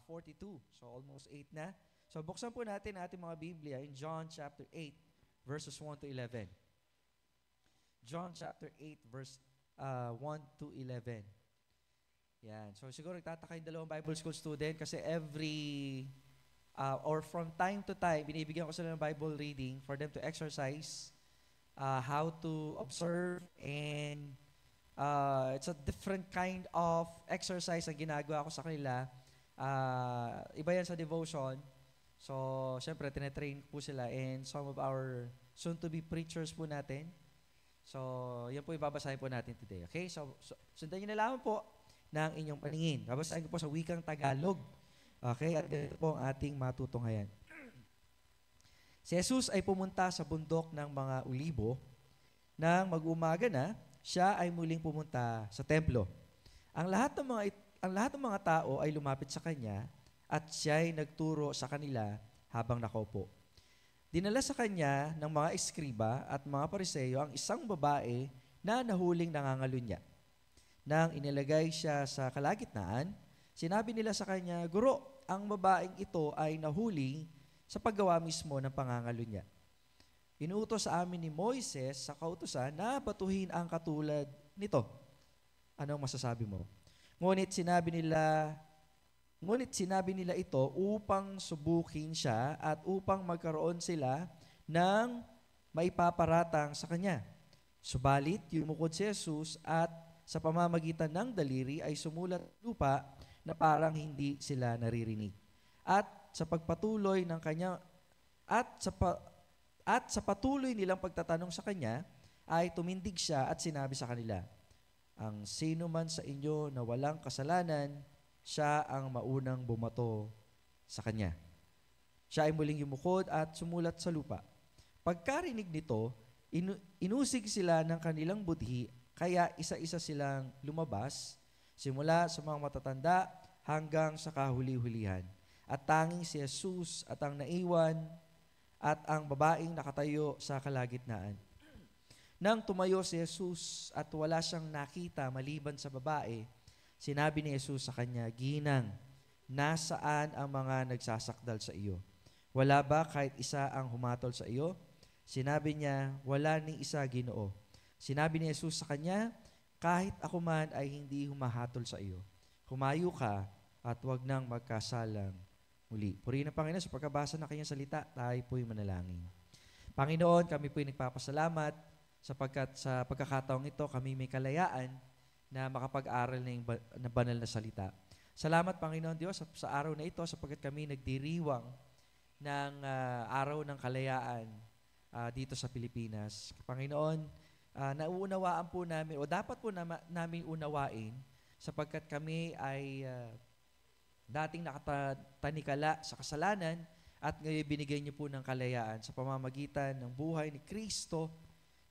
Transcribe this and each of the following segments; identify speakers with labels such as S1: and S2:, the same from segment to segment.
S1: 42. So almost 8 na. So buksan po natin ang ating mga Biblia in John chapter 8, verses 1 to 11. John chapter 8, verse 1 to 11. Yan. So siguro nagtataka yung dalawang Bible school student kasi or from time to time, binibigyan ko sila ng Bible reading for them to exercise how to observe, and it's a different kind of exercise ang ginagawa ko sa kanila. Iba yan sa devotion. So, syempre, tinetrain po sila, and some of our soon-to-be preachers po natin. So, yan po ibabasahin po natin today. Okay? So sundan nyo na lamang po ng inyong paningin. Babasahin ko po sa wikang Tagalog. Okay? At ganito po ang ating matutunghayan. Si Jesus ay pumunta sa bundok ng mga Olibo. Nang mag-umaga na, siya ay muling pumunta sa templo. Ang lahat ng mga tao ay lumapit sa kanya at siya ay nagturo sa kanila habang nakaupo. Dinala sa kanya ng mga eskriba at mga pariseyo ang isang babae na nahuling nangangalunya. Nang inilagay siya sa kalagitnaan, sinabi nila sa kanya, "Guro, ang babaeng ito ay nahuling sa paggawa mismo ng pangangalunya. Inuutos sa amin ni Moises sa kautusan na batuhin ang katulad nito. Anong masasabi mo?" Ngunit sinabi nila ito upang subukin siya at upang magkaroon sila ng maipaparatang sa kanya. Subalit, yumukod si Jesus at sa pamamagitan ng daliri ay sumulat lupa na parang hindi sila naririnig. At sa pagpatuloy ng kanya sa patuloy nilang pagtatanong sa kanya ay tumindig siya at sinabi sa kanila, "Ang sino man sa inyo na walang kasalanan, siya ang maunang bumato sa kanya." Siya ay muling yumukod at sumulat sa lupa. Pagkarinig nito, inusig sila ng kanilang budhi, kaya isa-isa silang lumabas, simula sa mga matatanda hanggang sa kahuli-hulihan. At tanging si Jesus at ang naiwan at ang babaeng nakatayo sa kalagitnaan. Nang tumayo si Jesus at wala siyang nakita maliban sa babae, sinabi ni Jesus sa kanya, "Ginang, nasaan ang mga nagsasakdal sa iyo? Wala ba kahit isa ang humatol sa iyo?" Sinabi niya, "Wala ni isa, Ginoo." Sinabi ni Jesus sa kanya, "Kahit ako man ay hindi humahatol sa iyo. Humayo ka at huwag nang magkasalang muli." Purihin ang Panginoon sa pagkabasa ng kanyang salita, tayo po'y manalangin. Panginoon, kami po'y nagpapasalamat sapagkat sa pagkakataong ito kami may kalayaan na makapag-aral na banal na salita. Salamat, Panginoon Diyos, sa araw na ito sapagkat kami nagdiriwang ng araw ng kalayaan dito sa Pilipinas. Panginoon, nauunawaan po namin o dapat po namin unawain sapagkat kami ay dating nakatanikala sa kasalanan at ngayon binigay niyo po ng kalayaan sa pamamagitan ng buhay ni Kristo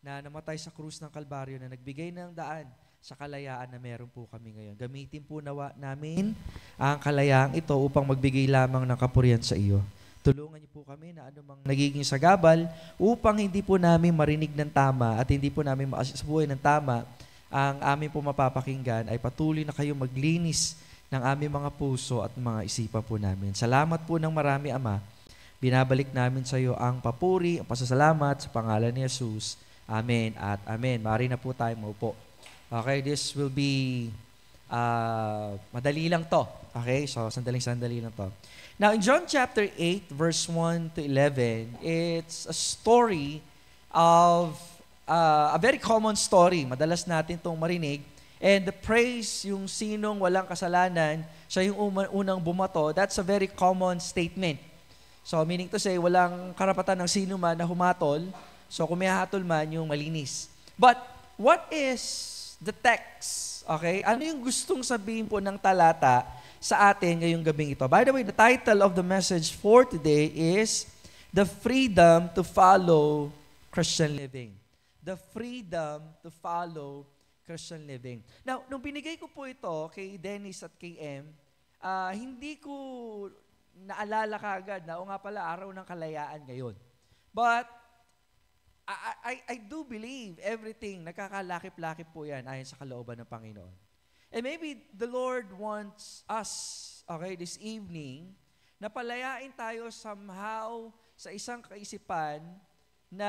S1: na namatay sa krus ng Kalbaryo na nagbigay ng daan sa kalayaan na meron po kami ngayon. Gamitin po nawa namin ang kalayaang ito upang magbigay lamang ng kapurihan sa iyo. Tulungan niyo po kami na anumang nagiging sagabal upang hindi po namin marinig ng tama at hindi po namin maasubuhay ng tama ang aming po mapapakinggan, ay patuloy na kayo maglinis ng aming mga puso at mga isipan po namin. Salamat po ng marami, Ama. Binabalik namin sa iyo ang papuri, ang pasasalamat sa pangalan ni Jesus. Amen at amen. Maaari na po tayo maupo. Okay, this will be madali lang to. Okay, so sandaling-sandali lang to. Now, in John chapter 8, verse 1 to 11, it's a story of a very common story. Madalas natin itong marinig. And the praise, yung sinong walang kasalanan, siya yung unang bumato, that's a very common statement. So, meaning to say, walang karapatan ng sino man na humatol. So, kung may hatol man, yung malinis. But, what is the text? Okay? Ano yung gustong sabihin po ng talata sa atin ngayong gabing ito? By the way, the title of the message for today is The Freedom to Follow Christian Living. The freedom to follow Christian living. Now, nung binigay ko po ito kay Dennis at kay M, hindi ko naalala kaagad na, o nga pala, araw ng kalayaan ngayon. But, I do believe everything, nagkakalakip-lakip po yan ayon sa kalooban ng Panginoon. And maybe the Lord wants us, okay, this evening, na palayain tayo somehow sa isang kaisipan na,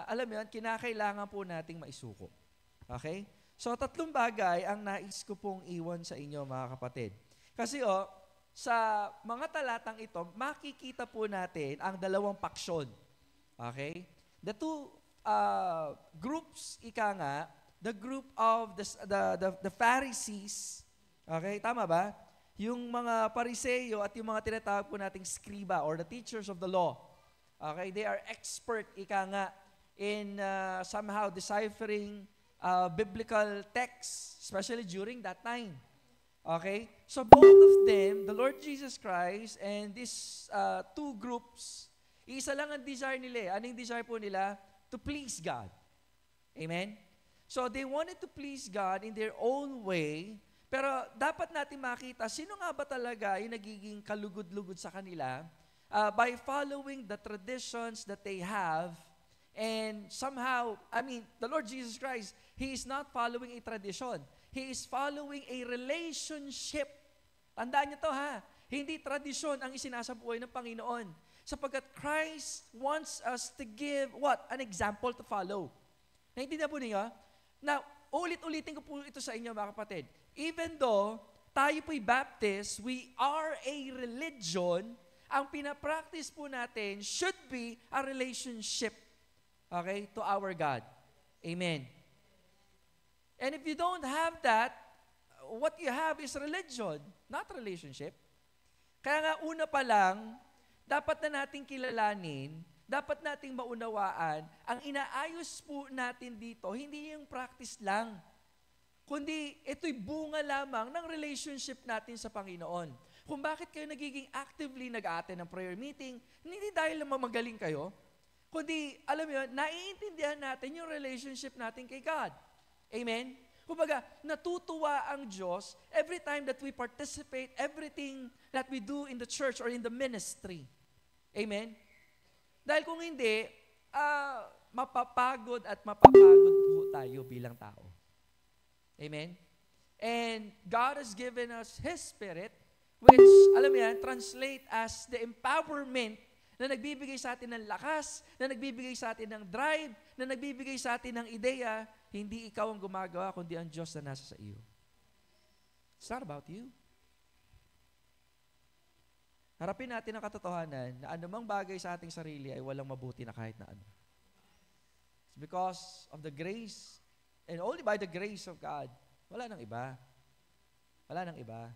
S1: alam mo yun, kinakailangan po nating maisuko. Okay? So, 3 bagay ang nais ko pong iwan sa inyo, mga kapatid. Kasi sa mga talatang ito, makikita po natin ang 2 paksyon. Okay? The 2 groups, ika nga, the group of the Pharisees, okay, tama ba? Yung mga Pariseo at yung mga tinatawag po nating scriba or the teachers of the law. Okay, they are expert, ika nga, in somehow deciphering biblical texts, especially during that time. Okay? So both of them, the Lord Jesus Christ and these 2 groups, isa lang ang desire nila. Anong desire po nila? To please God. Amen? So they wanted to please God in their own way, pero dapat natin makita, sino nga ba talaga yung nagiging kalugod-lugod sa kanila by following the traditions that they have. And somehow, the Lord Jesus Christ, He is not following a tradition. He is following a relationship. Tandaan niyo to ha. Hindi tradisyon ang isinasabuhay ng Panginoon. Sapagkat Christ wants us to give what? An example to follow. Naintindihan po niyo? Now, ulit-ulitin ko po ito sa inyo mga kapatid. Even though tayo po'y Baptist, we are a religion, ang pinapractice po natin should be a relationship, okay, to our God. Amen. And if you don't have that, what you have is religion, not relationship. Kaya nga una pa lang, dapat na nating kilalanin, dapat nating maunawaan, ang inaayos po natin dito, hindi yung practice lang, kundi ito'y bunga lamang ng relationship natin sa Panginoon. Kung bakit kayo nagiging actively nag-a-attend ng prayer meeting, hindi dahil lang magaling kayo, kundi, alam mo yun, naiintindihan natin yung relationship natin kay God. Amen? Kumbaga, natutuwa ang Diyos every time that we participate, everything that we do in the church or in the ministry. Amen? Dahil kung hindi, mapapagod at mapapagod po tayo bilang tao. Amen? And God has given us His Spirit, which, alam mo yan, translate as the empowerment na nagbibigay sa atin ng lakas, na nagbibigay sa atin ng drive, na nagbibigay sa atin ng ideya, hindi ikaw ang gumagawa, kundi ang Diyos na nasa sa iyo. It's not about you. Harapin natin ang katotohanan na anumang bagay sa ating sarili ay walang mabuti na kahit na ano. It's because of the grace, and only by the grace of God. Wala nang iba. Wala nang iba.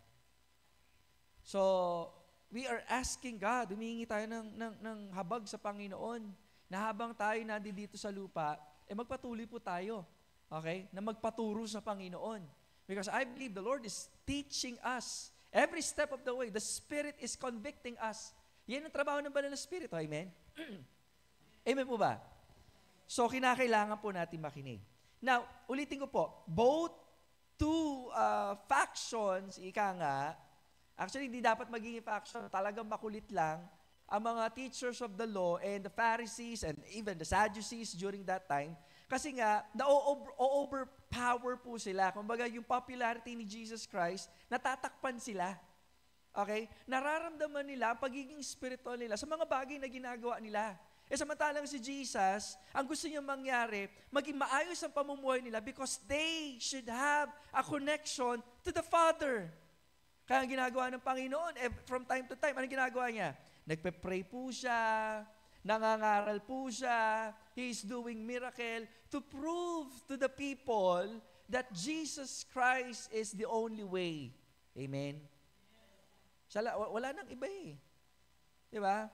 S1: So, we are asking God, humihingi tayo ng habag sa Panginoon, na habang tayo nandito sa lupa, magpatuloy po tayo, okay, na magpaturo sa Panginoon. Because I believe the Lord is teaching us every step of the way. The Spirit is convicting us. Yan ang trabaho ng Banal na Espiritu. Amen? Amen po ba? So, kinakailangan po natin makinig. Now, ulitin ko po, both 2 factions, ika nga, actually, hindi dapat magiging faction. Talagang makulit lang ang mga teachers of the law and the Pharisees and even the Sadducees during that time. Kasi nga, na-overpower po sila. Kumbaga, yung popularity ni Jesus Christ, natatakpan sila. Okay? Nararamdaman nila ang pagiging spiritual nila sa mga bagay na ginagawa nila. Samantalang si Jesus, ang gusto niya mangyari, maging maayos ang pamumuhay nila because they should have a connection to the Father. Kaya ang ginagawa ng Panginoon, from time to time, anong ginagawa niya? Nagpe-pray po siya, nangangaral po siya, He's doing miracle to prove to the people that Jesus Christ is the only way. Amen? Wala nang iba eh. Di ba?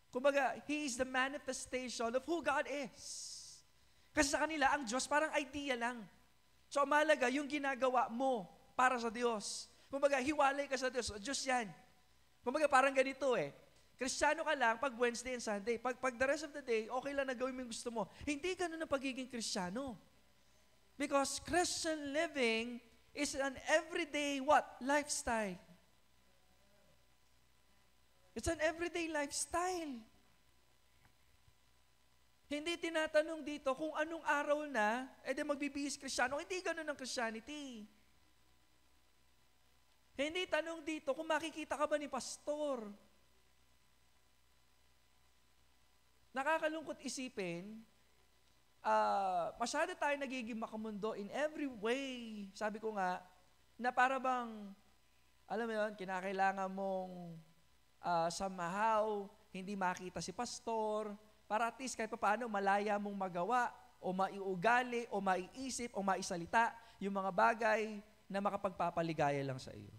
S1: Kumbaga, He is the manifestation of who God is. Kasi sa kanila, ang Diyos parang idea lang. So, mahalaga yung ginagawa mo para sa Diyos. Kumbaga, hiwalay ka sa Diyos. Diyos yan. Kumbaga, parang ganito eh. Kristiyano ka lang pag Wednesday and Sunday. Pag the rest of the day, okay lang na gawin mo yung gusto mo. Hindi ganun ang pagiging Kristiyano. Because Christian living is an everyday what? Lifestyle. It's an everyday lifestyle. Hindi tinatanong dito kung anong araw na, di magbibihis Kristiyano. Hindi ganun ang Christianity. Hindi tanong dito kung makikita ka ba ni pastor. Nakakalungkot isipin, masyado tayo nagiging makamundo in every way. Sabi ko nga, na para bang, alam mo yun, kinakailangan mong somehow, hindi makita si pastor, para at least kahit paano malaya mong magawa, o maiugali, o maiisip, o maisalita, yung mga bagay na makapagpapaligaya lang sa iyo.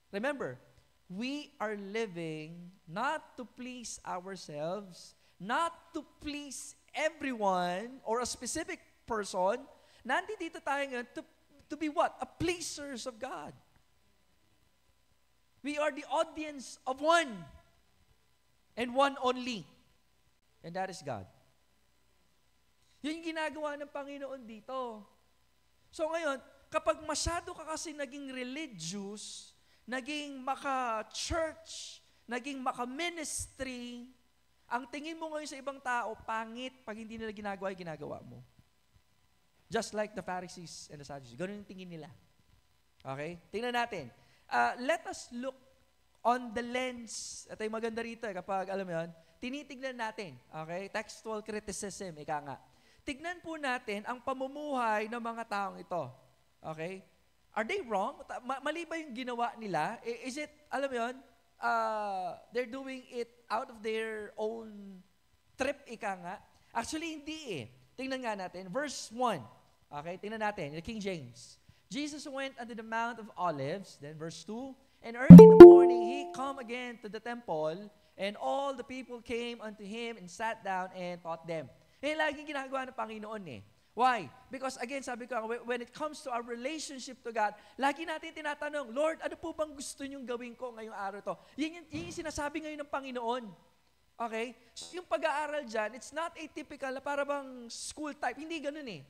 S1: Remember, we are living not to please ourselves, not to please everyone or a specific person. Nandito tayo ngayon to be what? A pleasers of God. We are the audience of one and one only. And that is God. Yun yung ginagawa ng Panginoon dito. So ngayon, kapag masyado ka kasi naging religious, naging maka-church, naging maka-ministry, ang tingin mo ngayon sa ibang tao, pangit pag hindi nila ginagawa yung ginagawa mo. Just like the Pharisees and the Sadducees. Ganun yung tingin nila. Okay? Tingnan natin. Let us look on the lens. Ito yung maganda rito kapag, alam mo yun, tinitignan natin. Okay? Textual criticism, ika nga. Tignan po natin ang pamumuhay ng mga taong ito. Okay? Are they wrong? Mali ba yung ginawa nila? Is it, alam mo yun, they're doing it out of their own trip, ika nga? Actually, hindi eh. Tingnan nga natin. Verse 1. Okay, tingnan natin. The King James. Jesus went unto the Mount of Olives. Then verse 2. And early in the morning, he come again to the temple, and all the people came unto him and sat down and taught them. Eh, laging ginagawa ng Panginoon eh. Why? Because again, sabi ko, when it comes to our relationship to God, lagi natin tinatanong, Lord, ano po bang gusto niyong gawin ko ngayong araw to? Yun yung sinasabi ngayon ng Panginoon. Okay? So, yung pag-aaral dyan, it's not a typical na para bang school type. Hindi ganun eh.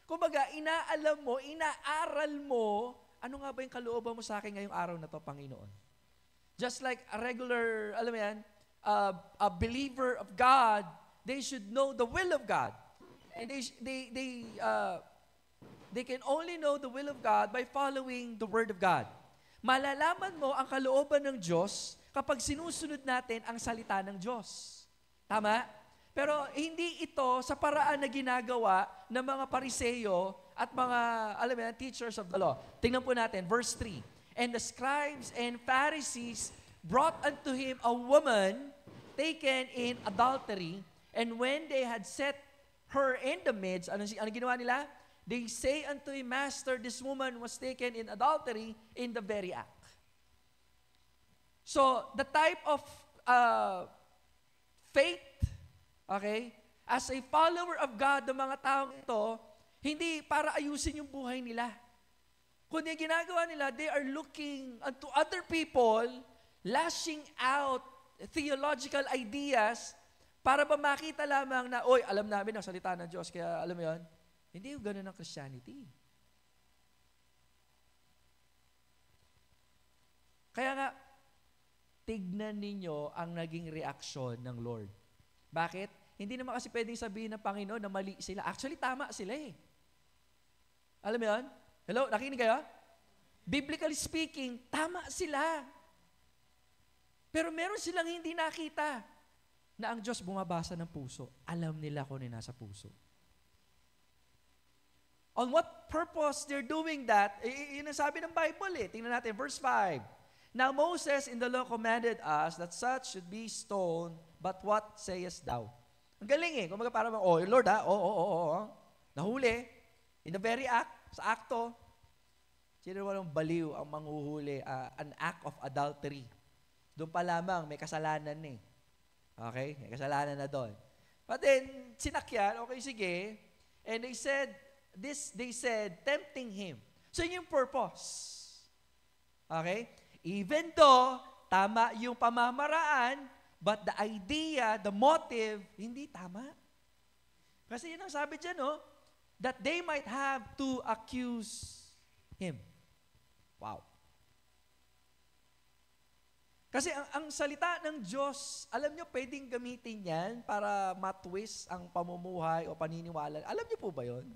S1: Kumbaga, inaalam mo, inaaral mo, ano nga ba yung kalooban mo sa akin ngayong araw na to, Panginoon? Just like a regular, alam mo yan, a believer of God, they should know the will of God. And they can only know the will of God by following the Word of God. Malalaman mo ang kalooban ng Diyos kapag sinusunod natin ang salita ng Diyos. Tama? Pero hindi ito sa paraan na ginagawa ng mga Pariseo at mga, alam mo yan, teachers of the law. Tingnan po natin, verse 3. And the scribes and Pharisees brought unto him a woman taken in adultery, and when they had set her in the midst, ano ginawa nila? They say unto him, Master, this woman was taken in adultery in the very act. So, the type of faith, okay, as a follower of God, ng mga taong ito, hindi para ayusin yung buhay nila. Kundi ginagawa nila, they are looking unto other people, lashing out theological ideas, para ba makita lamang na, oy, alam namin ang salita ng Diyos, kaya alam mo yun, hindi yung ganun ang Christianity. Kaya nga, tignan ninyo ang naging reaksyon ng Lord. Bakit? Hindi naman kasi pwedeng sabihin ng Panginoon na mali sila. Actually, tama sila eh. Alam mo yun? Hello, nakikinig kayo? Biblically speaking, tama sila. Pero meron silang hindi nakita na ang Diyos bumabasa ng puso. Alam nila kung ano nasa puso. On what purpose they're doing that, yun ang sabi ng Bible eh. Tingnan natin, verse 5. Now Moses in the law commanded us that such should be stoned, but what sayest thou? Ang galing eh. Kung maga parang, oh Lord ha, nahuli. In the very act, sa akto, sino walang baliw ang manghuhuli, an act of adultery. Doon pa lamang, may kasalanan eh. Okay? May kasalanan na doon. But then, sinakyan, okay, sige. And they said, tempting him. So, yun yung purpose. Okay? Even though, tama yung pamamaraan, but the idea, the motive, hindi tama. Kasi yun ang sabi dyan, no? That they might have to accuse him. Wow. Kasi ang salita ng Diyos, alam nyo, pwedeng gamitin yan para matwist ang pamumuhay o paniniwala. Alam nyo po ba yun?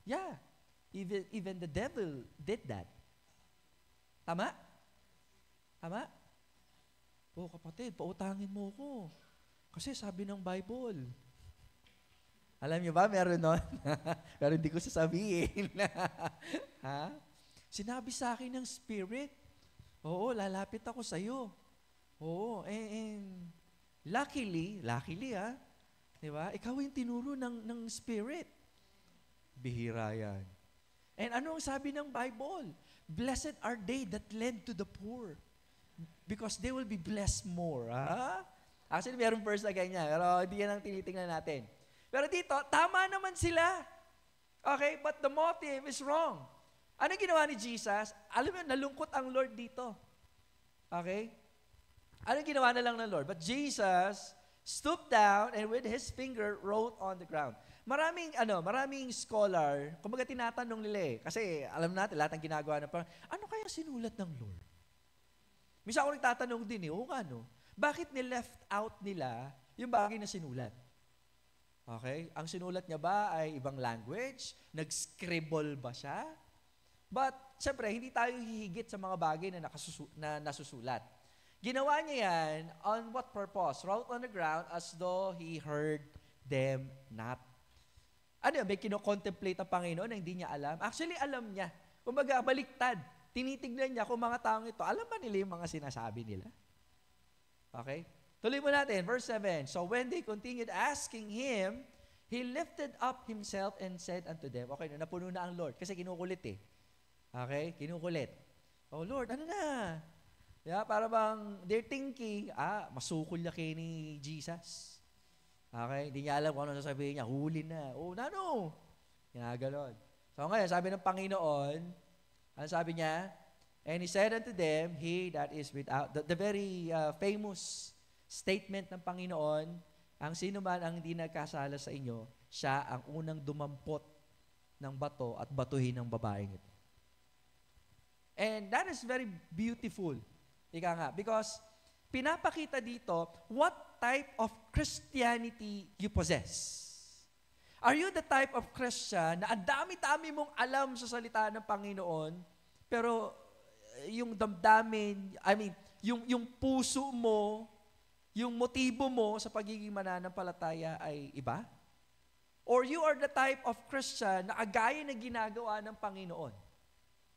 S1: Yeah. Even the devil did that. Tama? Tama? O kapatid, pautangin mo ko. Kasi sabi ng Bible. Alam niyo ba, meron nun? Pero hindi ko sasabihin. Ha? Sinabi sa akin ng Spirit, oo, lalapit ako sa iyo. Oo, and luckily ha, di ba? Ikaw yung tinuro ng Spirit. Bihira yan. And ano ang sabi ng Bible? Blessed are they that lend to the poor, because they will be blessed more. Ha? Actually, mayroong verse na ganyan, pero hindi yan ang tinitingnan natin. Pero dito, tama naman sila. Okay? But the motive is wrong. Ano ginawa ni Jesus? Alam mo, nalungkot ang Lord dito. Okay? Ano ginawa na lang ng Lord? But Jesus stooped down and with his finger wrote on the ground. Maraming scholar, kumbaga tinatanong nila kasi alam natin, lahat ng ginagawa ng parang, ano kaya sinulat ng Lord? Misa ako nagtatanong din bakit ni-left out nila yung bagay na sinulat? Okay? Ang sinulat niya ba ay ibang language? Nag-scribble ba siya? But, syempre, hindi tayo hihigit sa mga bagay na nasusulat. Ginawa niya yan on what purpose? Wrote on the ground as though he heard them not. Ano yun? May kino-contemplate ang Panginoon na hindi niya alam? Actually, alam niya. Kumbaga, baliktad. Tinitignan niya kung mga taong ito, alam ba nila yung mga sinasabi nila? Okay? Tuloy mo natin, verse 7. So when they continued asking him, he lifted up himself and said unto them, okay, napuno na ang Lord, kasi kinukulit Okay? Kinukulit. Oh Lord, ano na? Yeah, para bang they're thinking, masukol na kayo ni Jesus. Okay? Hindi niya alam kung ano sasabihin niya. Huli na. Oh, nano? Ginaganon. So ngayon, sabi ng Panginoon, ano sabi niya? And he said unto them, he that is without, the very famous statement ng Panginoon, ang sino man ang hindi nagkasala sa inyo, siya ang unang dumampot ng bato at batuhin ng babaeng ito. And that is very beautiful. Ika nga, because pinapakita dito what type of Christianity you possess. Are you the type of Christian na ang dami-dami mong alam sa salita ng Panginoon, pero yung damdamin, yung puso mo, yung motibo mo sa pagiging mananampalataya ay iba? Or you are the type of Christian na agaya na ginagawa ng Panginoon?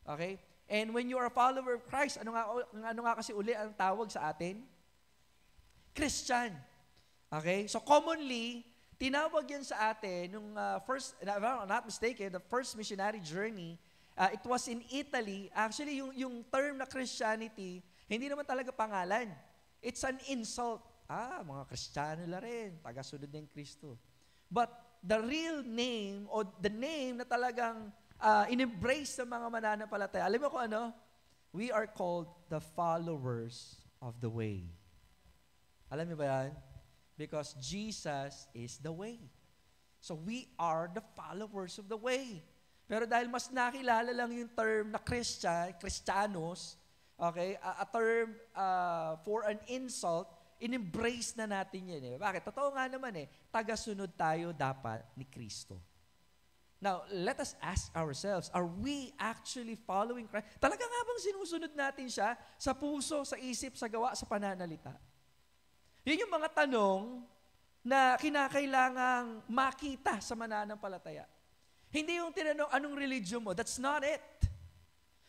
S1: Okay? And when you are a follower of Christ, ano nga kasi uli ang tawag sa atin? Christian. Okay? So commonly, tinawag yan sa atin nung first, if I'm not mistaken, the first missionary journey, it was in Italy. Actually, yung term na Christianity, hindi naman talaga pangalan. It's an insult. Mga Kristiyano la rin, taga-sunod ng Kristo. But the real name, o the name na talagang in-embrace ng mga mananampalataya, alam mo kung ano? We are called the followers of the way. Alam mo ba yan? Because Jesus is the way. So we are the followers of the way. Pero dahil mas nakilala lang yung term na Kristiyanos, okay, a term for an insult, in-embrace na natin yan. Bakit? Totoo nga naman taga-sunod tayo dapat ni Kristo. Now, let us ask ourselves, are we actually following Christ? Talaga nga bang sinusunod natin siya sa puso, sa isip, sa gawa, sa pananalita? Yun yung mga tanong na kinakailangang makita sa mananampalataya. Hindi yung tinanong, anong religion mo? That's not it.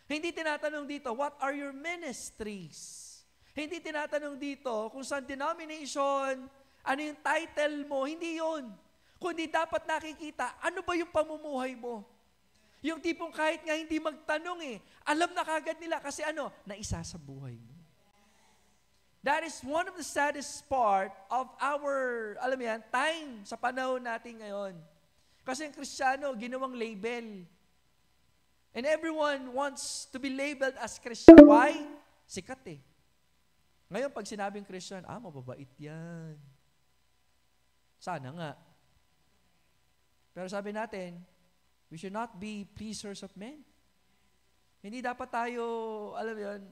S1: Hindi tinatanong dito, what are your ministries? Hindi tinatanong dito kung saan denomination, ano yung title mo, hindi yun. Kundi dapat nakikita, ano ba yung pamumuhay mo? Yung tipong kahit nga hindi magtanong alam na kagad nila kasi naisa sa buhay mo. That is one of the saddest part of our, time sa panahon natin ngayon. Kasi ang Kristiyano, ginawang label. And everyone wants to be labeled as Christian. Why? Sikat Ngayon, pag sinabing Christian, mababait yan. Sana nga. Pero sabi natin, we should not be pleasers of men. Hindi dapat tayo,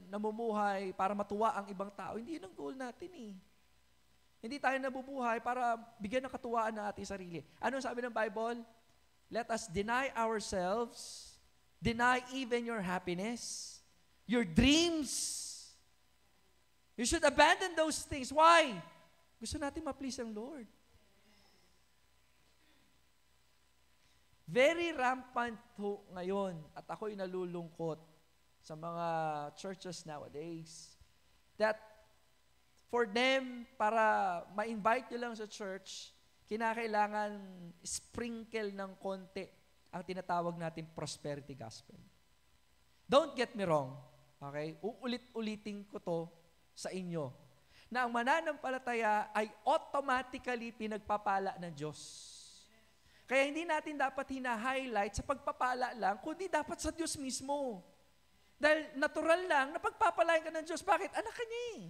S1: namumuhay para matuwa ang ibang tao. Hindi yun ang goal natin Hindi tayo nabubuhay para bigyan ng katuwaan ng ating sarili. Ano sabi ng Bible? Let us deny ourselves, deny even your happiness. your dreams. You should abandon those things. Why? Gusto natin ma-please ang Lord. Very rampant ho ngayon, at ako'y nalulungkot sa mga churches nowadays, that for them, para ma-invite nyo lang sa church, kinakailangan sprinkle ng konti ang tinatawag natin prosperity gospel. Don't get me wrong, okay? Uulit-ulitin ko to sa inyo, na ang mananampalataya ay automatically pinagpapala ng Diyos. Kaya hindi natin dapat hina-highlight sa pagpapala lang, kundi dapat sa Diyos mismo. Dahil natural lang na pagpapalain ka ng Diyos. Bakit? Anak ka niya eh.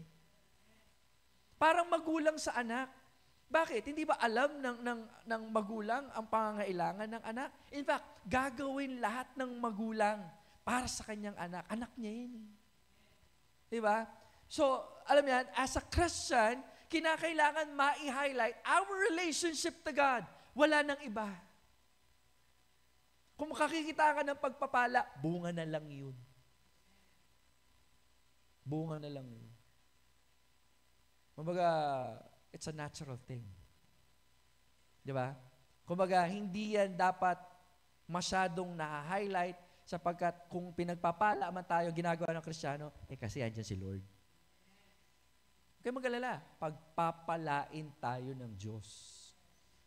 S1: Parang magulang sa anak. Bakit? Hindi ba alam ng magulang ang pangangailangan ng anak? In fact, gagawin lahat ng magulang para sa kanyang anak. Anak niya yun eh. Diba? So, alam yan, as a Christian, kinakailangan ma-highlight our relationship to God. Wala nang iba. Kung makakikita ka ng pagpapala, bunga na lang yun. Bunga na lang yun. Kumbaga, it's a natural thing. Di ba? Kumbaga, hindi yan dapat masyadong na-highlight sapagkat kung pinagpapala man tayo ginagawa ng Kristiyano, kasi andyan si Lord. Kaya mag-alala, pagpapalain tayo ng Diyos.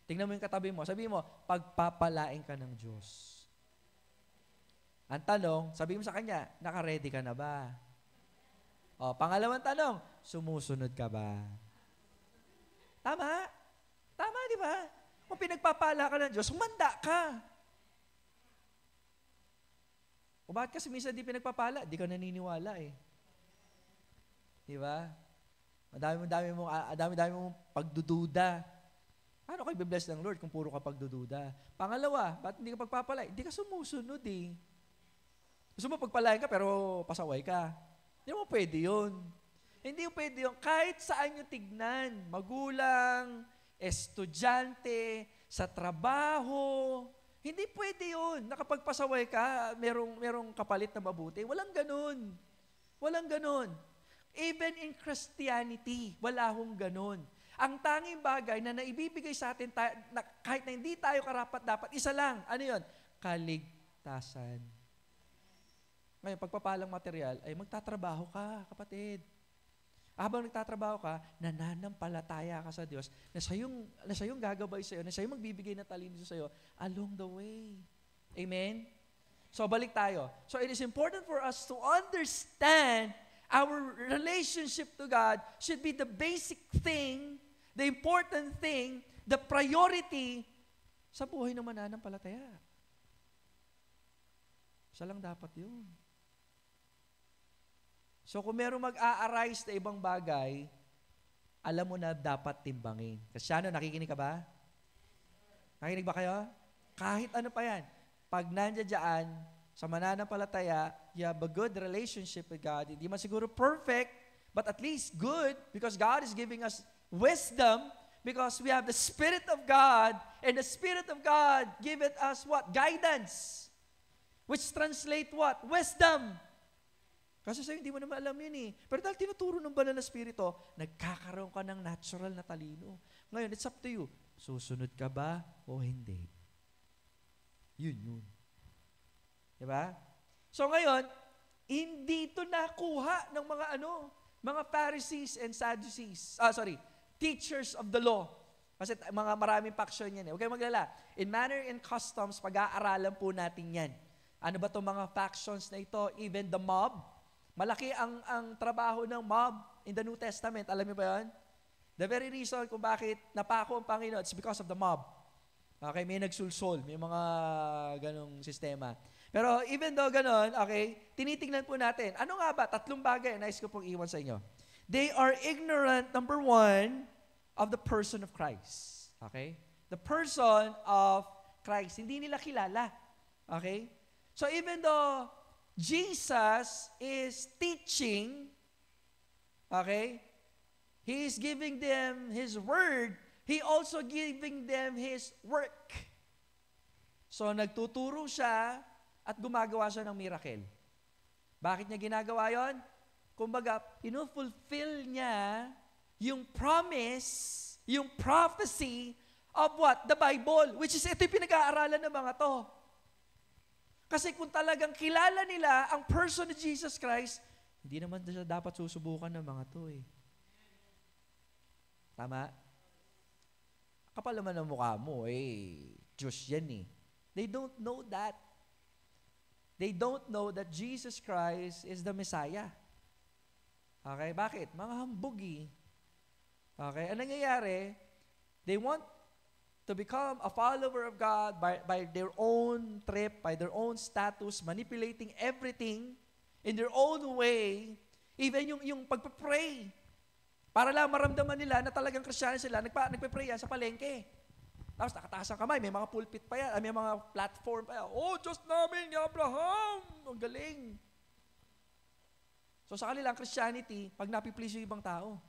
S1: Tingnan mo yung katabi mo. Sabi mo, pagpapalain ka ng Diyos. Ang tanong, sabi mo sa kanya, naka-ready ka na ba? O, pangalawang tanong, sumusunod ka ba? Tama? Tama, di ba? Kung pinagpapala ka ng Diyos, humanda ka. O bakit kasi minsan di pinagpapala? Di ka naniniwala eh. Di ba? Madami mong pagdududa. Paano kayo i-bless ng Lord kung puro ka pagdududa? Pangalawa, ba't hindi ka pagpapalay? Hindi ka sumusunod eh. Gusto mo pagpalain ka pero pasaway ka. Hindi mo pwede yun. Hindi mo pwede yun. Kahit saan nyo tignan, magulang, estudyante, sa trabaho, hindi pwede yun. Nakapagpasaway ka, merong kapalit na mabuti. Walang ganun. Walang ganun. Even in Christianity, wala hong ganun. Ang tanging bagay na naibibigay sa atin, kahit na hindi tayo karapat-dapat, isa lang. Ano yun? Kaligtasan. Ngayon, pagpapalang material, ay magtatrabaho ka, kapatid. Habang nagtatrabaho ka, nananampalataya ka sa Diyos na siyong gagabay sa iyo, na siyong magbibigay ng talino sa iyo along the way. Amen? So, balik tayo. So, it is important for us to understand our relationship to God should be the basic thing, the important thing, the priority sa buhay ng mananampalataya. Siya lang dapat yun. So kung meron mag-a-arise na ibang bagay, alam mo na dapat timbangin. Kristyano, nakikinig ka ba? Nakikinig ba kayo? Kahit ano pa yan. Pag nandiyan dyan, sa mananampalataya, you have a good relationship with God. Hindi man siguro perfect, but at least good, because God is giving us wisdom, because we have the Spirit of God, and the Spirit of God giveth us what? Guidance. Which translate what? Wisdom. Kasi sa'yo, hindi mo naman alam yun eh. Pero dahil tinuturo ng banal na Espiritu, nagkakaroon ka ng natural na talino. Ngayon, it's up to you. Susunod ka ba o hindi? Yun. Diba? So ngayon, hindi ito nakuha ng mga Pharisees and Sadducees. Teachers of the law. Kasi mga maraming faction yan eh. Huwag kayong maglala. In manner and customs, pag-aaralan po natin yan. Ano ba itong mga factions na ito? Even the mob. Malaki ang trabaho ng mob in the New Testament. Alam niyo ba yan? The very reason kung bakit napako ang Panginoon, it's because of the mob. Okay, may nagsulsol, may mga ganong sistema. Pero even though ganon, okay, tinitingnan po natin. Ano nga ba? 3 bagay na nais ko pong iwan sa inyo. They are ignorant, number 1, of the person of Christ. Okay? The person of Christ. Hindi nila kilala. Okay? So even though Jesus is teaching, okay, He is giving them His word, He also giving them His work. So nagtuturo siya at gumagawa siya ng miracle. Bakit niya ginagawa yon? Kumbaga, fulfill niya yung promise, yung prophecy of what? The Bible, which is ito yung pinag-aaralan ng mga to. Kasi kung talagang kilala nila ang person ni Jesus Christ, hindi naman siya dapat susubukan ng mga to eh. Tama? Kapal naman ang mukha mo Diyos yan eh. They don't know that. They don't know that Jesus Christ is the Messiah. Okay, bakit? Mga hambugi. Okay, ang nangyayari, they want to become a follower of God by their own trip, by their own status, manipulating everything in their own way, even yung pagpapray. Para lang maramdaman nila na talagang Kristiyano sila, nagpapray yan sa palengke. Tapos nakataas ang kamay, may mga pulpit pa yan, may mga platform pa yan. Oh, Diyos namin, ni Abraham! Ang galing. So sa kanila, ang Christianity, pag napiplease yung ibang tao.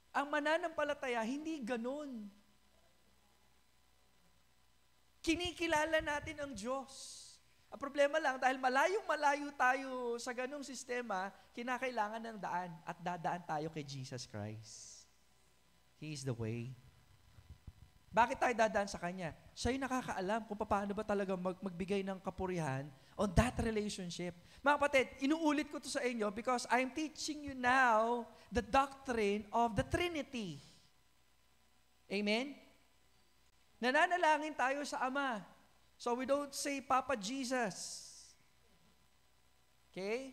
S1: Ang mananampalataya, hindi ganun. Kinikilala natin ang Diyos. Ang problema lang, dahil malayong-malayo tayo sa ganung sistema, kinakailangan ng daan at dadaan tayo kay Jesus Christ. He is the way. Bakit tayo dadaan sa Kanya? Siya yung nakakaalam kung paano ba talaga magbigay ng kapurihan on that relationship. Mga kapatid, inuulit ko to sa inyo because I'm teaching you now the doctrine of the Trinity. Amen? Nananalangin tayo sa Ama. So we don't say, Papa Jesus. Okay?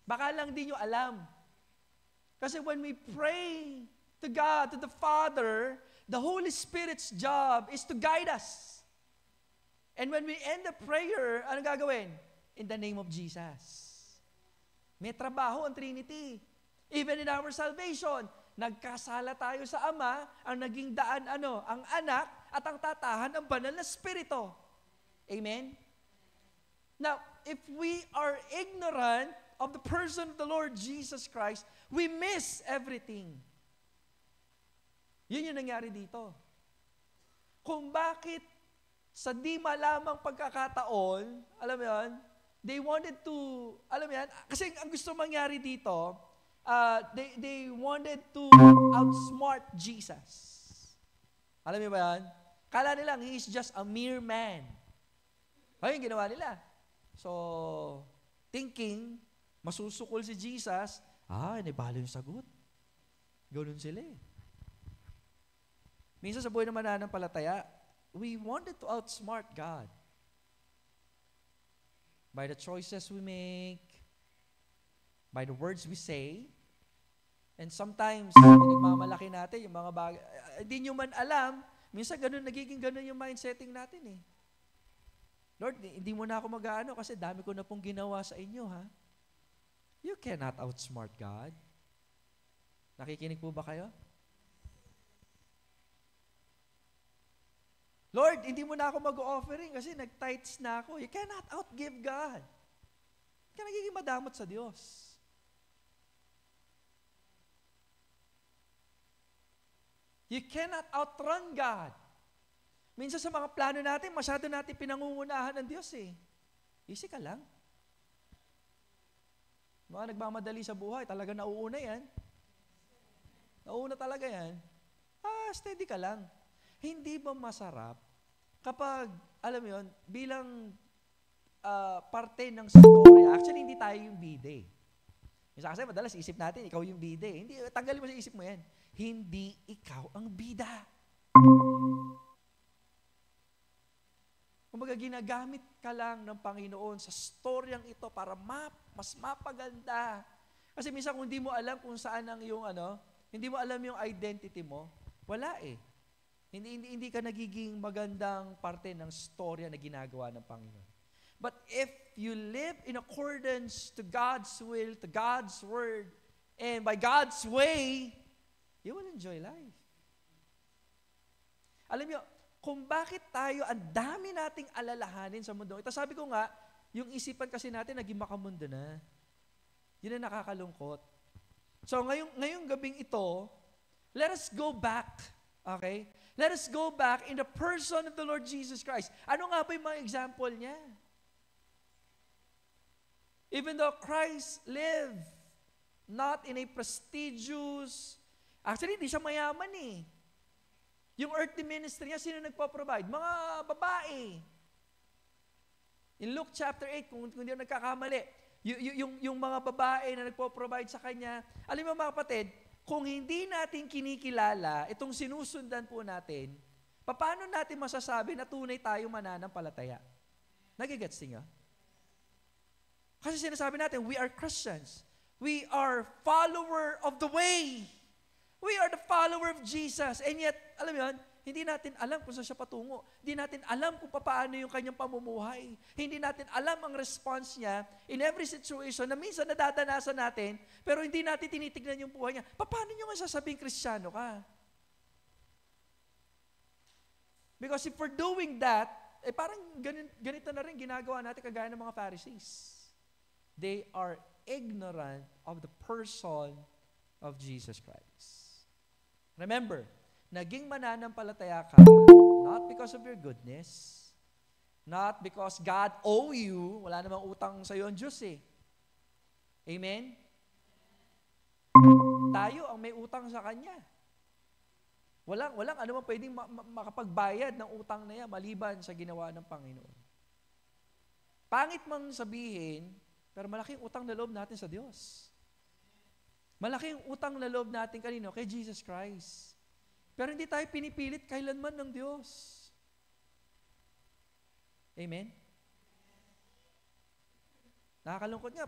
S1: Baka lang di nyo alam. Kasi when we pray to God, to the Father, the Holy Spirit's job is to guide us. And when we end the prayer, ano gagawin? In the name of Jesus. May trabaho ang Trinity. Even in our salvation, nagkasala tayo sa Ama, ang naging daan ang anak, at ang tatahan ang banal na Espiritu. Amen? Now, if we are ignorant of the person of the Lord Jesus Christ, we miss everything. Yun yung nangyari dito. Kung bakit sa di malamang pagkakataon, alam mo yun, they wanted to, alam mo yan, kasi ang gusto mangyari dito, they wanted to outsmart Jesus. Alam mo ba yan? Kala nilang he is just a mere man. Ayun, ginawa nila. So, thinking, masusukol si Jesus, inibalo yung sagot. Ganun sila eh. Minsan sa buhay ng mananampalataya, we wanted to outsmart God. By the choices we make, by the words we say, and sometimes, pinagmamalaki natin yung mga bagay. Hindi nyo man alam, minsan nagiging ganun yung mindsetting natin eh. Lord, hindi mo na ako mag-aano kasi dami ko na pong ginawa sa inyo, ha? You cannot outsmart God. Nakikinig po ba kayo? Lord, hindi mo na ako mag-offering kasi nag-tithes na ako. You cannot outgive God. Ka nagiging madamot sa Diyos. You cannot outrun God. Minsan sa mga plano natin, masyado natin pinangungunahan ng Diyos eh. Easy ka lang. Mga nagmamadali sa buhay, talaga nauuna yan. Nauuna talaga yan. Steady ka lang. Hindi ba masarap kapag, alam mo yun, bilang parte ng story, actually hindi tayo yung bida eh. Minsan kasi madalas isip natin, ikaw yung bida eh. Hindi, tanggalin mo sa isip mo yan. Hindi ikaw ang bida. Kumbaga, ginagamit ka lang ng Panginoon sa storyang ito para mas mapaganda. Kasi minsan kung hindi mo alam kung saan ang yung hindi mo alam yung identity mo, wala eh. Hindi ka nagiging magandang parte ng storya na ginagawa ng Panginoon. But if you live in accordance to God's will, to God's word, and by God's way, you will enjoy life. Alam niyo, kung bakit tayo, ang dami nating alalahanin sa mundo. Ito sabi ko nga, yung isipan kasi natin naging makamundo na. Yun ang nakakalungkot. So ngayong gabing ito, let us go back. Okay? Let us go back in the person of the Lord Jesus Christ. Ano nga ba yung mga example niya? Even though Christ lived not in a prestigious, actually, hindi siya mayaman eh. Yung earthly ministry niya, sino nagpo-provide? Mga babae. In Luke chapter 8, kung hindi ako nagkakamali, yung mga babae na nagpo-provide sa kanya, alam mo mga kapatid, kung hindi natin kinikilala itong sinusundan po natin, paano natin masasabi na tunay tayo mananampalataya? Nagigets niyo? Kasi sinasabi natin, we are Christians. We are follower of the way. We are the follower of Jesus. And yet, alam mo yun, hindi natin alam kung saan siya patungo. Hindi natin alam kung paano yung kanyang pamumuhay. Hindi natin alam ang response niya in every situation na minsan nadadanasan natin, pero hindi natin tinitignan yung buhay niya. Paano nyo nga sasabing Kristiyano ka? Because if we're doing that, parang ganito na rin ginagawa natin kagaya ng mga Pharisees. They are ignorant of the person of Jesus Christ. Remember, naging mananampalataya ka not because of your goodness, not because God owe you, wala namang utang sa iyo ang Diyos eh. Amen? Tayo ang may utang sa Kanya. Walang anumang pwedeng makapagbayad ng utang na yan maliban sa ginawa ng Panginoon. Pangit mang sabihin, pero malaking utang na loob natin sa Diyos. Malaking utang na loob natin kanino? Kay Jesus Christ. Pero hindi tayo pinipilit kailanman ng Diyos. Amen? Nakakalungkot nga.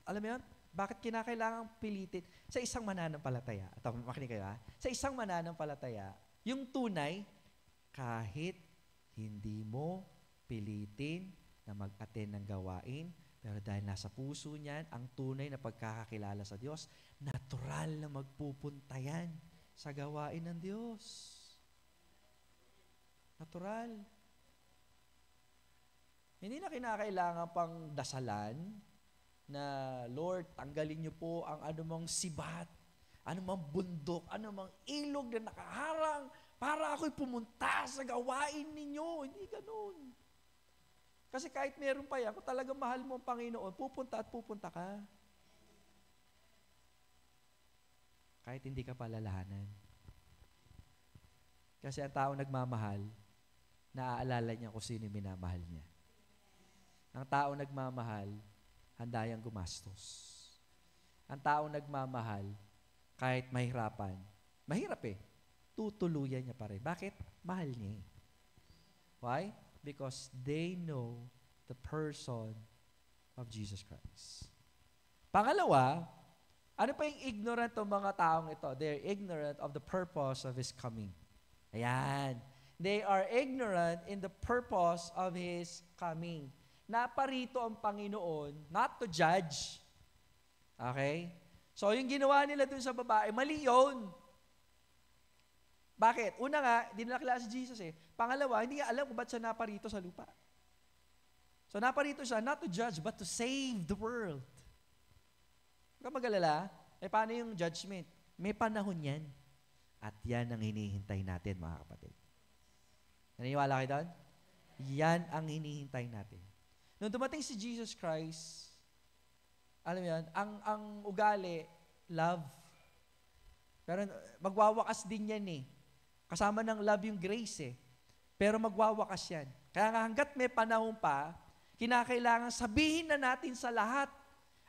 S1: Alam mo yun? Bakit kinakailangang pilitin? Sa isang mananampalataya. At makinig kayo ha? Sa isang mananampalataya, yung tunay, kahit hindi mo pilitin na mag-attend ng gawain, pero dahil nasa puso niyan, ang tunay na pagkakakilala sa Diyos, natural na magpupunta yan sa gawain ng Diyos. Natural. Hindi na kinakailangan pang dasalan na, Lord, tanggalin niyo po ang anumang sibat, anumang bundok, anumang ilog na nakaharang para ako'y pumunta sa gawain ninyo. Hindi ganun. Kasi kahit meron pa yan, kung talagang mahal mo ang Panginoon, pupunta at pupunta ka. Kahit hindi ka palalahanan. Kasi ang tao nagmamahal, naaalala niya kung sino yung minamahal niya. Ang tao nagmamahal, handa yang gumastos. Ang tao nagmamahal, kahit mahirapan, mahirap eh, tutuluyan niya pa rin. Bakit? Mahal niya eh. Why? Because they know the person of Jesus Christ. Pangalawa, ano pa yung ignorant ng mga taong ito? They're ignorant of the purpose of His coming. Ayan. They are ignorant in the purpose of His coming. Naparito ang Panginoon not to judge. Okay? So, yung ginawa nila dun sa babae, mali yun. Bakit? Una nga, hindi nila kilala si Jesus eh. Pangalawa, hindi nga alam kung ba't siya naparito sa lupa. So naparito siya not to judge, but to save the world. Huwag ka mag-alala, paano yung judgment? May panahon yan. At yan ang hinihintay natin, mga kapatid. Naniniwala kayo doon? Yan ang hinihintay natin. Nung dumating si Jesus Christ, alam mo yan, ang ugali, love. Pero magwawakas din yan eh. Kasama ng love yung grace eh. Pero magwawakas yan. Kaya nga hanggat may panahon pa, kinakailangan sabihin na natin sa lahat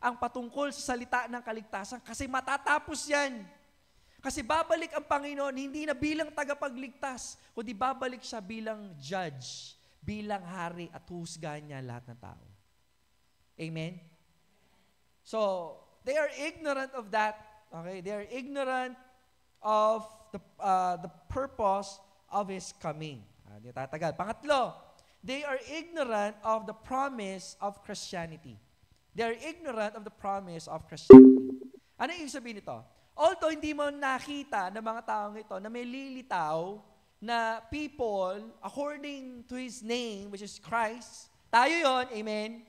S1: ang patungkol sa salita ng kaligtasan kasi matatapos yan. Kasi babalik ang Panginoon hindi na bilang tagapagligtas, kundi babalik siya bilang judge, bilang hari at husgahan niya lahat ng tao. Amen? So, they are ignorant of that. Okay? They are ignorant of the purpose of His coming. Hindi tatagal. Pangatlo, they are ignorant of the promise of Christianity. They are ignorant of the promise of Christianity. Ano yung ibig sabihin nito? Although hindi mo nakita ng mga taong ito na may lilitaw na people according to His name, which is Christ, tayo yon, amen?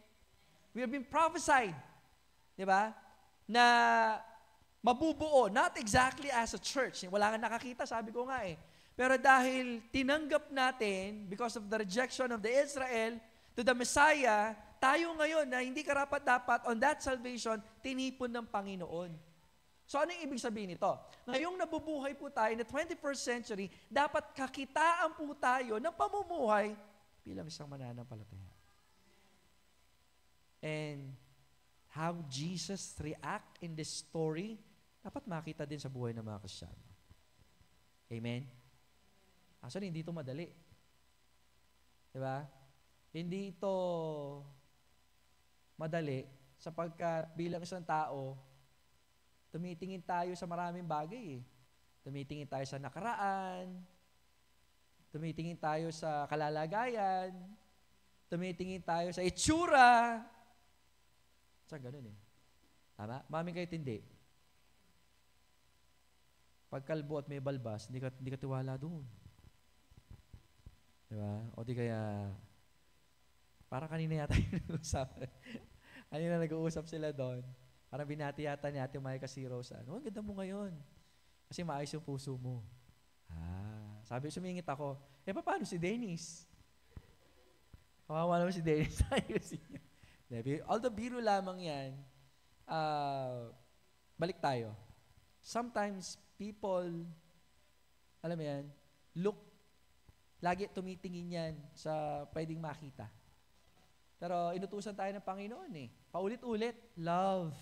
S1: We have been prophesied, di ba? Na mabubuo, not exactly as a church. Wala nga nakakita, sabi ko nga eh. Pero dahil tinanggap natin, because of the rejection of the Israel to the Messiah, tayo ngayon na hindi karapat-dapat on that salvation, tinipon ng Panginoon. So ano yung ibig sabihin nito? Ngayong nabubuhay po tayo na 21st century, dapat kakitaan po tayo ng pamumuhay bilang isang mananampalataya. And how Jesus react in this story, dapat makita din sa buhay ng mga Kristiyano. Amen? Actually, hindi ito madali. Diba? Hindi ito madali sapagkat bilang isang tao, tumitingin tayo sa maraming bagay. Tumitingin tayo sa nakaraan, tumitingin tayo sa kalalagayan, tumitingin tayo sa itsura. Sa ganun eh. Tama? Maming kayo hindi. Pag kalbo at may balbas, hindi ka tiwala doon. Diba? O di kaya, parang kanina yata yung nag-uusap. Kanina nag-uusap sila doon. Parang binati yata ni Ate Maya Casiro sa, ang ganda mo ngayon. Kasi maayos yung puso mo. Sabi, sumingit ako, paano si Dennis? Kawawa naman si Dennis. Ayusin niya. Although biro lamang yan, balik tayo. Sometimes people, alam mo yan, lagi tumitingin yan sa pwedeng makita. Pero inutusan tayo ng Panginoon eh. Paulit-ulit, love.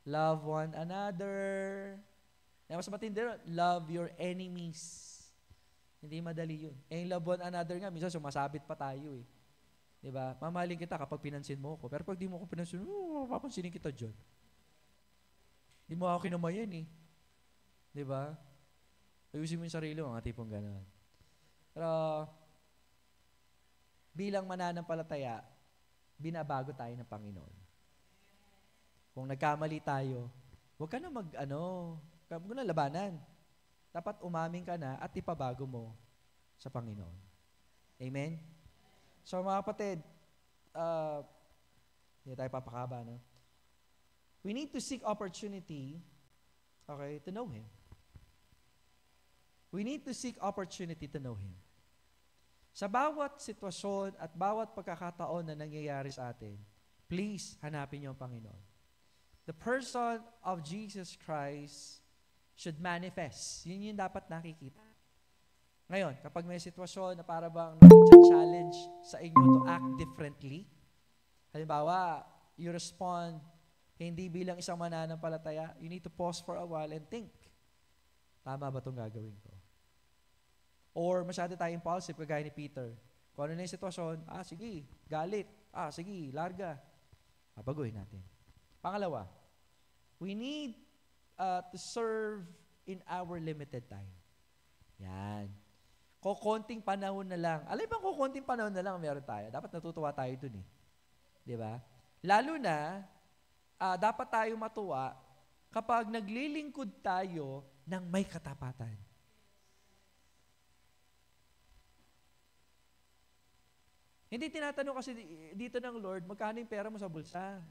S1: Love one another. Mas matindi rin, love your enemies. Hindi madali yun. Yung love one another nga, minsan sumasabit pa tayo eh. Diba? Mamahalin kita kapag pinansin mo ako. Pero pag di mo ako pinansin, papansinin kita dyan. Di mo ako kinamayan eh. Diba? Ayusin mo yung sarili mo, mga tipong gano'n. Pero, bilang mananampalataya, binabago tayo ng Panginoon. Kung nagkamali tayo, huwag ka na huwag mo na labanan. Dapat umamin ka na at ipabago mo sa Panginoon. Amen? So mga kapatid, hindi tayo papakaba, no? We need to seek opportunity, okay, to know Him. We need to seek opportunity to know Him. Sa bawat sitwasyon at bawat pagkakataon na nangyayari sa atin, please, hanapin niyo ang Panginoon. The person of Jesus Christ should manifest. Yun yung dapat nakikita. Ngayon, kapag may sitwasyon na para bang nag-challenge sa inyo to act differently, halimbawa, you respond hindi bilang isang mananampalataya, you need to pause for a while and think, tama ba itong gagawin ko? Or masyado tayo impulsive, kagaya ni Peter. Kung ano na yung sitwasyon, sige, galit. Sige, larga. Baguhin natin. Pangalawa, we need to serve in our limited time. Yan. Konting panahon na lang. Alam ba kung konting panahon na lang meron tayo? Dapat natutuwa tayo dun eh. Di ba? Lalo na, dapat tayo matuwa kapag naglilingkod tayo ng may katapatan. Hindi tinatanong kasi dito ng Lord, magkano yung pera mo sa bulsa?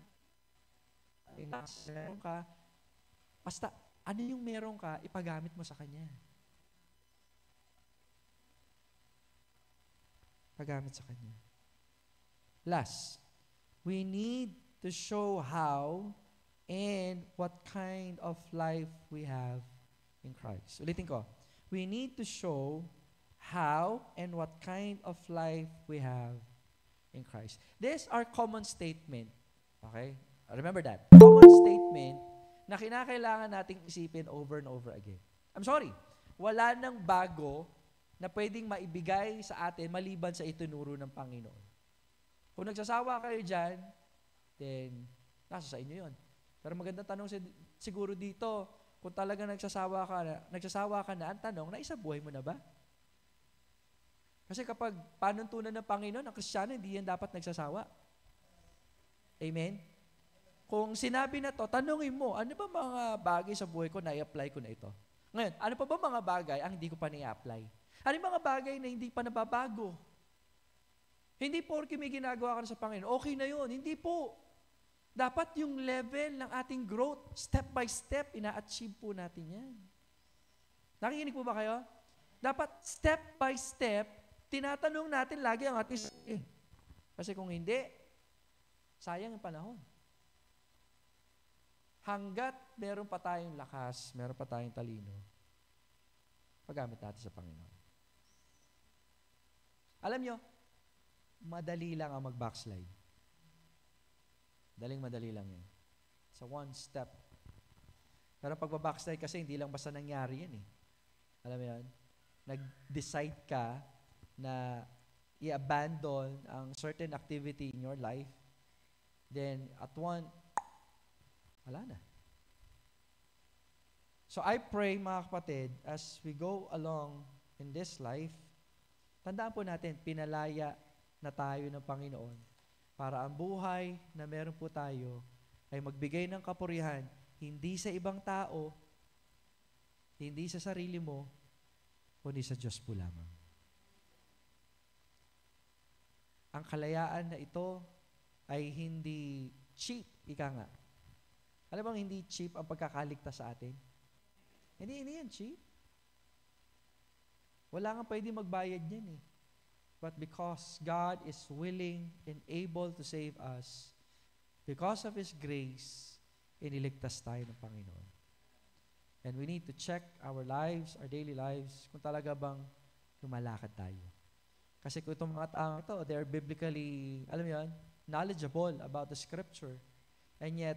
S1: Meron ka. Basta, ano yung meron ka, ipagamit mo sa Kanya. Pagamit sa Kanya. Last, we need to show how and what kind of life we have in Christ. Ulitin ko. We need to show how and what kind of life we have in Christ. These are common statement. Okay? Remember that. Common statement na kinakailangan nating isipin over and over again. I'm sorry. Wala nang bago na pwedeng maibigay sa atin maliban sa itinuro ng Panginoon. Kung nagsasawa kayo dyan, then nasa sa inyo yun. Pero magandang tanong siguro dito, kung talagang nagsasawa ka na, ang tanong, naisabuhay mo na ba? Kasi kapag panuntunan ng Panginoon, ang Kristiyano, hindi yan dapat nagsasawa. Amen? Kung sinabi na to, tanungin mo, ano ba mga bagay sa buhay ko na i-apply ko na ito? Ngayon, ano pa ba mga bagay ang hindi ko pa na-i-apply? Ano mga bagay na hindi pa nababago? Hindi porke may ginagawa ka na sa Panginoon, okay na yun. Hindi po. Dapat yung level ng ating growth, step by step, ina-achieve po natin yan. Nakikinig po ba kayo? Dapat step by step, tinatanong natin lagi ang ating kasi kung hindi, Sayang yung panahon. Hanggat meron pa tayong lakas, meron pa tayong talino, paggamit natin sa Panginoon. Alam nyo, madali lang ang mag-backslide. Madali lang yan. It's a one step. Pero pag-backslide kasi, hindi lang basta nangyari yan eh. Alam mo yan? Nag-decide ka na i-abandon ang certain activity in your life, then at one, wala na. So I pray, mga kapatid, as we go along in this life, tandaan po natin, pinalaya na tayo ng Panginoon para ang buhay na meron po tayo ay magbigay ng kapurihan, hindi sa ibang tao, hindi sa sarili mo, kundi sa Diyos po lamang. Ang kalayaan na ito ay hindi cheap, ika nga. Alam bang hindi cheap ang pagkakaligtas sa atin? Hindi yan cheap. Wala nga pwede magbayad yan eh. But because God is willing and able to save us, because of His grace, iniligtas tayo ng Panginoon. And we need to check our lives, our daily lives, kung talaga bang lumalakad tayo. Kasi kung itong mga tao ito, they're biblically, alam mo yun, knowledgeable about the Scripture. And yet,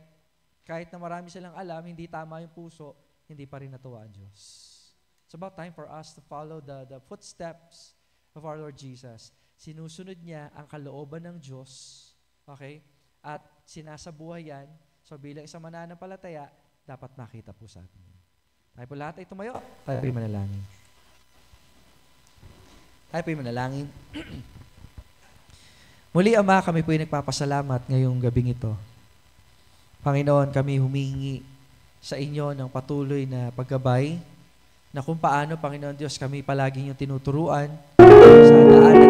S1: kahit na marami silang alam, hindi tama yung puso, hindi pa rin natuwa ang Diyos. It's about time for us to follow the footsteps of our Lord Jesus. Sinusunod niya ang kalooban ng Diyos, okay? At sinasabuhay yan. So bilang isang mananampalataya, dapat makita po sa atin. Tayo po lahat ay tumayo. Tayo po yung manalangin. Tayo po yung manalangin. Muli, Ama, kami po yung nagpapasalamat ngayong gabing ito. Panginoon, kami humingi sa inyo ng patuloy na paggabay na kung paano, Panginoon Diyos, kami palaging yung tinuturuan sa daan